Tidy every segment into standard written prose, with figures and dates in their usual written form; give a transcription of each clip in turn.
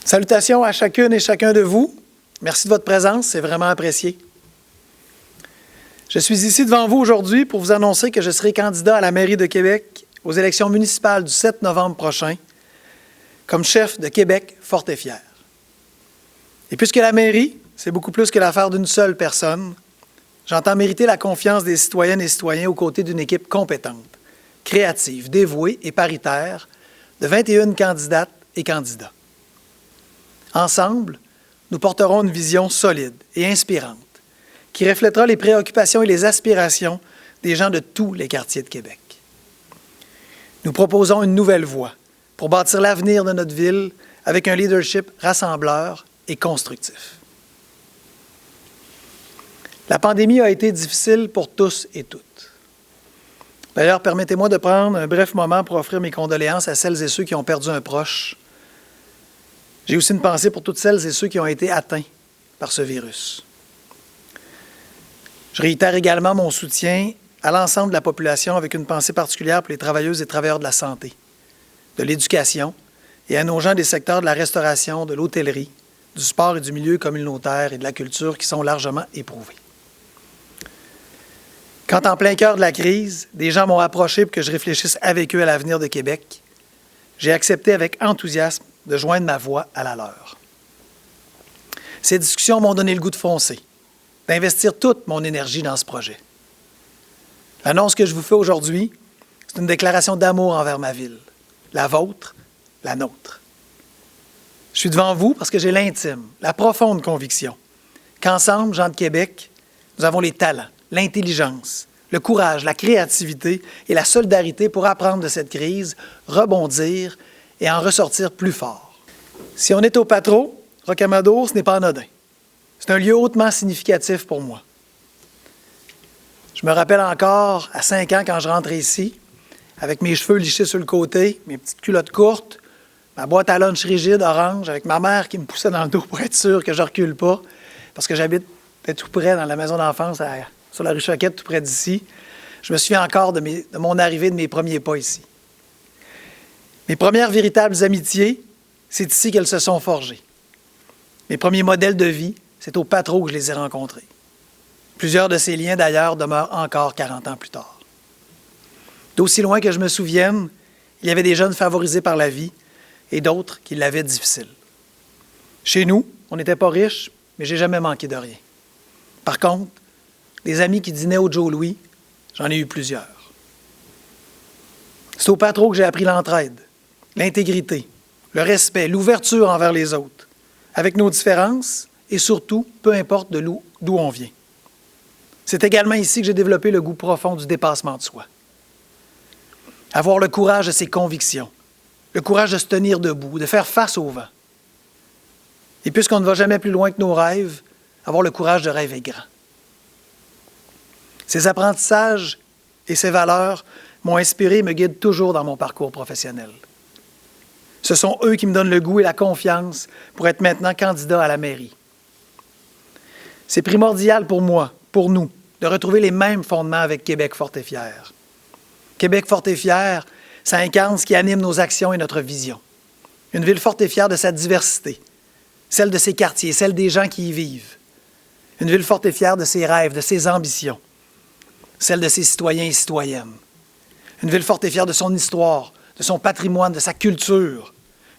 Salutations à chacune et chacun de vous. Merci de votre présence, c'est vraiment apprécié. Je suis ici devant vous aujourd'hui pour vous annoncer que je serai candidat à la mairie de Québec aux élections municipales du 7 novembre prochain comme chef de Québec fort et fier. Et puisque la mairie, c'est beaucoup plus que l'affaire d'une seule personne, j'entends mériter la confiance des citoyennes et citoyens aux côtés d'une équipe compétente, créative, dévouée et paritaire de 21 candidates et candidats. Ensemble, nous porterons une vision solide et inspirante qui reflètera les préoccupations et les aspirations des gens de tous les quartiers de Québec. Nous proposons une nouvelle voie pour bâtir l'avenir de notre ville avec un leadership rassembleur et constructif. La pandémie a été difficile pour tous et toutes. D'ailleurs, permettez-moi de prendre un bref moment pour offrir mes condoléances à celles et ceux qui ont perdu un proche. J'ai aussi une pensée pour toutes celles et ceux qui ont été atteints par ce virus. Je réitère également mon soutien à l'ensemble de la population avec une pensée particulière pour les travailleuses et travailleurs de la santé, de l'éducation et à nos gens des secteurs de la restauration, de l'hôtellerie, du sport et du milieu communautaire et de la culture qui sont largement éprouvés. Quand en plein cœur de la crise, des gens m'ont approché pour que je réfléchisse avec eux à l'avenir de Québec, j'ai accepté avec enthousiasme de joindre ma voix à la leur. Ces discussions m'ont donné le goût de foncer, d'investir toute mon énergie dans ce projet. L'annonce que je vous fais aujourd'hui, c'est une déclaration d'amour envers ma ville, la vôtre, la nôtre. Je suis devant vous parce que j'ai l'intime, la profonde conviction qu'ensemble, gens de Québec, nous avons les talents, l'intelligence, le courage, la créativité et la solidarité pour apprendre de cette crise, rebondir et en ressortir plus fort. Si on est au Patro, Rocamadour, ce n'est pas anodin. C'est un lieu hautement significatif pour moi. Je me rappelle encore, à 5 ans, quand je rentrais ici, avec mes cheveux lichés sur le côté, mes petites culottes courtes, ma boîte à lunch rigide, orange, avec ma mère qui me poussait dans le dos pour être sûr que je ne recule pas, parce que j'habite tout près dans la maison d'enfance, sur la rue Choquette, tout près d'ici. Je me souviens encore de mon arrivée, de mes premiers pas ici. Mes premières véritables amitiés, c'est ici qu'elles se sont forgées. Mes premiers modèles de vie, c'est au Patro que je les ai rencontrés. Plusieurs de ces liens, d'ailleurs, demeurent encore 40 ans plus tard. D'aussi loin que je me souvienne, il y avait des jeunes favorisés par la vie et d'autres qui l'avaient difficile. Chez nous, on n'était pas riches, mais j'ai jamais manqué de rien. Par contre, des amis qui dînaient au Joe Louis, j'en ai eu plusieurs. C'est au Patro que j'ai appris l'entraide, l'intégrité, le respect, l'ouverture envers les autres, avec nos différences et surtout, peu importe d'où on vient. C'est également ici que j'ai développé le goût profond du dépassement de soi. Avoir le courage de ses convictions, le courage de se tenir debout, de faire face au vent. Et puisqu'on ne va jamais plus loin que nos rêves, avoir le courage de rêver grand. Ces apprentissages et ces valeurs m'ont inspiré et me guident toujours dans mon parcours professionnel. Ce sont eux qui me donnent le goût et la confiance pour être maintenant candidat à la mairie. C'est primordial pour moi, pour nous, de retrouver les mêmes fondements avec Québec fort et fier. Québec fort et fier, ça incarne ce qui anime nos actions et notre vision. Une ville forte et fière de sa diversité, celle de ses quartiers, celle des gens qui y vivent. Une ville forte et fière de ses rêves, de ses ambitions, celle de ses citoyens et citoyennes. Une ville forte et fière de son histoire, de son patrimoine, de sa culture.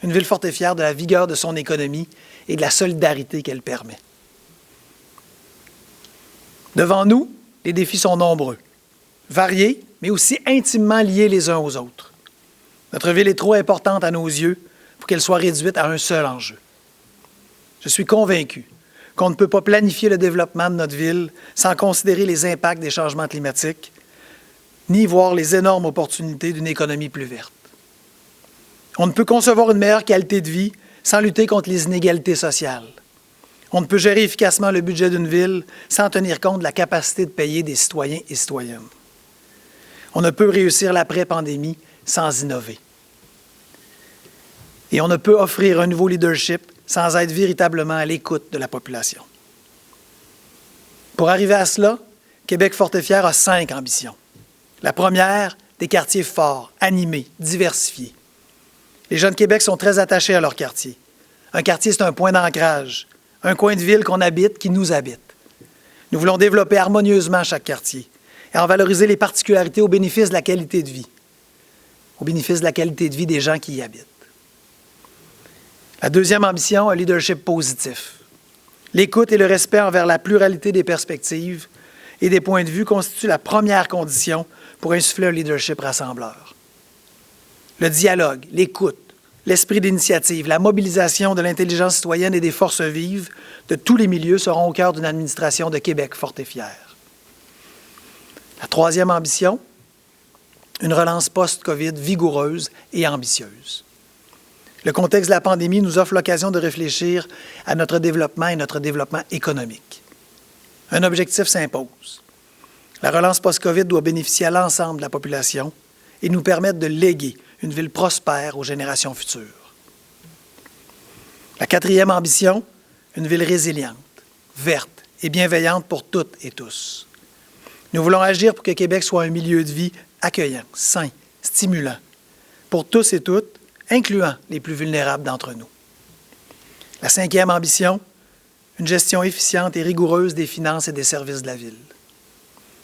Une ville forte et fière de la vigueur de son économie et de la solidarité qu'elle permet. Devant nous, les défis sont nombreux, variés, mais aussi intimement liés les uns aux autres. Notre ville est trop importante à nos yeux pour qu'elle soit réduite à un seul enjeu. Je suis convaincu qu'on ne peut pas planifier le développement de notre ville sans considérer les impacts des changements climatiques, ni voir les énormes opportunités d'une économie plus verte. On ne peut concevoir une meilleure qualité de vie sans lutter contre les inégalités sociales. On ne peut gérer efficacement le budget d'une ville sans tenir compte de la capacité de payer des citoyens et citoyennes. On ne peut réussir l'après-pandémie sans innover. Et on ne peut offrir un nouveau leadership sans être véritablement à l'écoute de la population. Pour arriver à cela, Québec fort et fier a 5 ambitions. La première, des quartiers forts, animés, diversifiés. Les gens de Québec sont très attachés à leur quartier. Un quartier, c'est un point d'ancrage, un coin de ville qu'on habite, qui nous habite. Nous voulons développer harmonieusement chaque quartier et en valoriser les particularités au bénéfice de la qualité de vie, au bénéfice de la qualité de vie des gens qui y habitent. La deuxième ambition, un leadership positif. L'écoute et le respect envers la pluralité des perspectives et des points de vue constituent la première condition pour insuffler un leadership rassembleur. Le dialogue, l'écoute, l'esprit d'initiative, la mobilisation de l'intelligence citoyenne et des forces vives de tous les milieux seront au cœur d'une administration de Québec forte et fière. La troisième ambition, une relance post-COVID vigoureuse et ambitieuse. Le contexte de la pandémie nous offre l'occasion de réfléchir à notre développement et notre développement économique. Un objectif s'impose. La relance post-COVID doit bénéficier à l'ensemble de la population et nous permettre de léguer une ville prospère aux générations futures. La quatrième ambition, une ville résiliente, verte et bienveillante pour toutes et tous. Nous voulons agir pour que Québec soit un milieu de vie accueillant, sain, stimulant, pour tous et toutes, incluant les plus vulnérables d'entre nous. La cinquième ambition, une gestion efficiente et rigoureuse des finances et des services de la ville.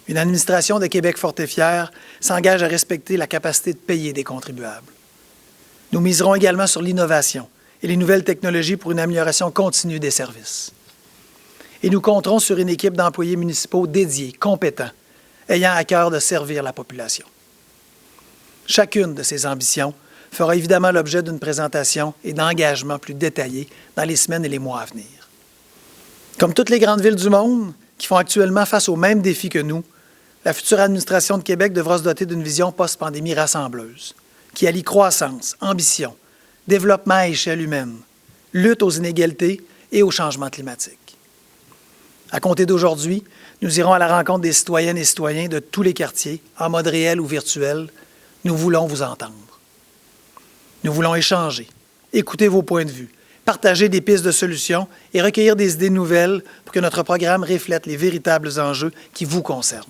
Une administration de Québec forte et fière s'engage à respecter la capacité de payer des contribuables. Nous miserons également sur l'innovation et les nouvelles technologies pour une amélioration continue des services. Et nous compterons sur une équipe d'employés municipaux dédiés, compétents, ayant à cœur de servir la population. Chacune de ces ambitions fera évidemment l'objet d'une présentation et d'engagements plus détaillés dans les semaines et les mois à venir. Comme toutes les grandes villes du monde, qui font actuellement face aux mêmes défis que nous, la future administration de Québec devra se doter d'une vision post-pandémie rassembleuse, qui allie croissance, ambition, développement à échelle humaine, lutte aux inégalités et au changement climatique. À compter d'aujourd'hui, nous irons à la rencontre des citoyennes et citoyens de tous les quartiers, en mode réel ou virtuel. Nous voulons vous entendre. Nous voulons échanger, écouter vos points de vue, partager des pistes de solutions et recueillir des idées nouvelles pour que notre programme reflète les véritables enjeux qui vous concernent.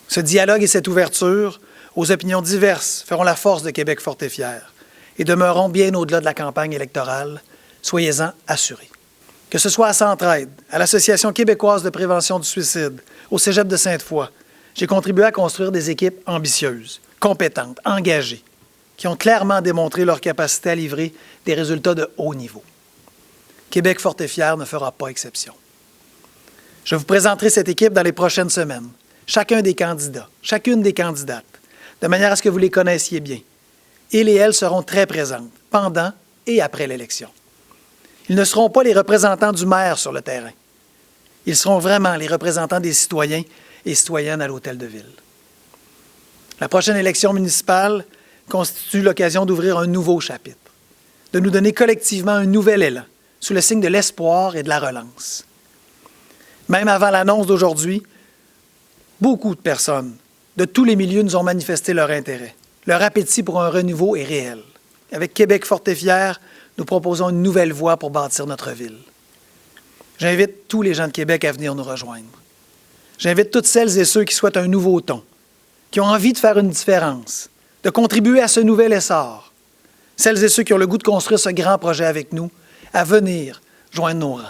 Ce dialogue et cette ouverture aux opinions diverses feront la force de Québec forte et fière et demeureront bien au-delà de la campagne électorale. Soyez-en assurés. Que ce soit à Centraide, à l'Association québécoise de prévention du suicide, au Cégep de Sainte-Foy, j'ai contribué à construire des équipes ambitieuses, compétentes, engagées, qui ont clairement démontré leur capacité à livrer des résultats de haut niveau. Québec forte et fière ne fera pas exception. Je vous présenterai cette équipe dans les prochaines semaines, chacune des candidates, de manière à ce que vous les connaissiez bien. Ils et elles seront très présentes pendant et après l'élection. Ils ne seront pas les représentants du maire sur le terrain. Ils seront vraiment les représentants des citoyens et citoyennes à l'hôtel de ville. La prochaine élection municipale constitue l'occasion d'ouvrir un nouveau chapitre, de nous donner collectivement un nouvel élan, sous le signe de l'espoir et de la relance. Même avant l'annonce d'aujourd'hui, beaucoup de personnes de tous les milieux nous ont manifesté leur intérêt. Leur appétit pour un renouveau est réel. Avec Québec forte et fière, nous proposons une nouvelle voie pour bâtir notre ville. J'invite tous les gens de Québec à venir nous rejoindre. J'invite toutes celles et ceux qui souhaitent un nouveau ton, qui ont envie de faire une différence, de contribuer à ce nouvel essor. Celles et ceux qui ont le goût de construire ce grand projet avec nous, à venir joindre nos rangs.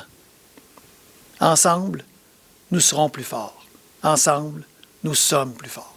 Ensemble, nous serons plus forts. Ensemble, nous sommes plus forts.